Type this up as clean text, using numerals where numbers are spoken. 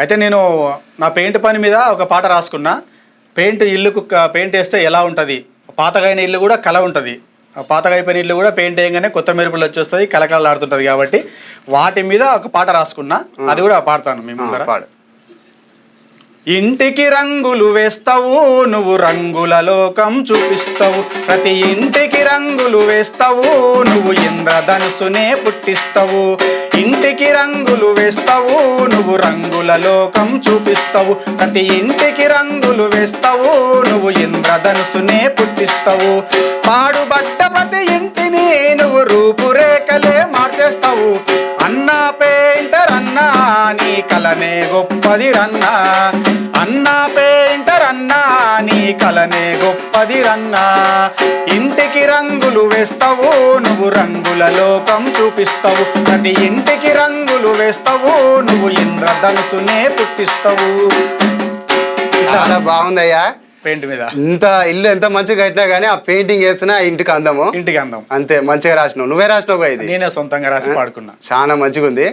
అయితే నేను నా పెయింట్ పని మీద ఒక పాట రాసుకున్నా. ఇల్లుకు పెయింట్ వేస్తే ఎలా ఉంటుంది, పాతగైన ఇల్లు కూడా కళ ఉంటుంది, పాతగా అయిపోయిన ఇల్లు కూడా పెయింట్ వేయగానే కొత్త మెరుపులు వచ్చేస్తుంది, కళకళలాడుతుంటుంది. కాబట్టి వాటి మీద ఒక పాట రాసుకున్నా, అది కూడా పాడతాను మీ ముందర. పాడు. ఇంటికి రంగులు వేస్తావు నువ్వు, రంగుల లోకం చూపిస్తావు. ప్రతి ఇంటికి రంగులు వేస్తావు నువ్వు, ఇంద్రధనుసునే పుట్టిస్తావు. ఇంటికి రంగులు వేస్తావు నువ్వు, రంగుల లోకం చూపిస్తావు. ప్రతి ఇంటికి రంగులు వేస్తావు నువ్వు, ఇంద్రధనుసునే పుట్టిస్తావు. పాడుబడ్డ ప్రతి ఇంటిని నువ్వు రూపురేఖలే మార్చేస్తావు. అన్నా పెయింటర్ అన్నా నీ కలనే గొప్పది రన్నా, అన్నా పెయింటర్ అన్నా నీ కలనే గొప్పది రన్నా. ఇంటికి రంగులు వేస్తావు నువ్వు, రంగుల లోకం చూపిస్తావు. ప్రతి ఇంటికి రంగులు వేస్తావు నువ్వు, ఇంద్రధనుసునే పుట్టిస్తావు. చాలా బాగుందయ్యా. పెయింట్ మీద ఇంత ఇల్లు ఎంత మంచిగా కట్టినా గానీ ఆ పెయింటింగ్ వేసినా ఇంటికి అందము. ఇంటికి అందం అంతే, మంచిగా రాసినావు. నువ్వే రాసినావు ఇది? నేనే సొంతంగా రాసి పాడుకున్నా. చాలా మంచిగా ఉంది.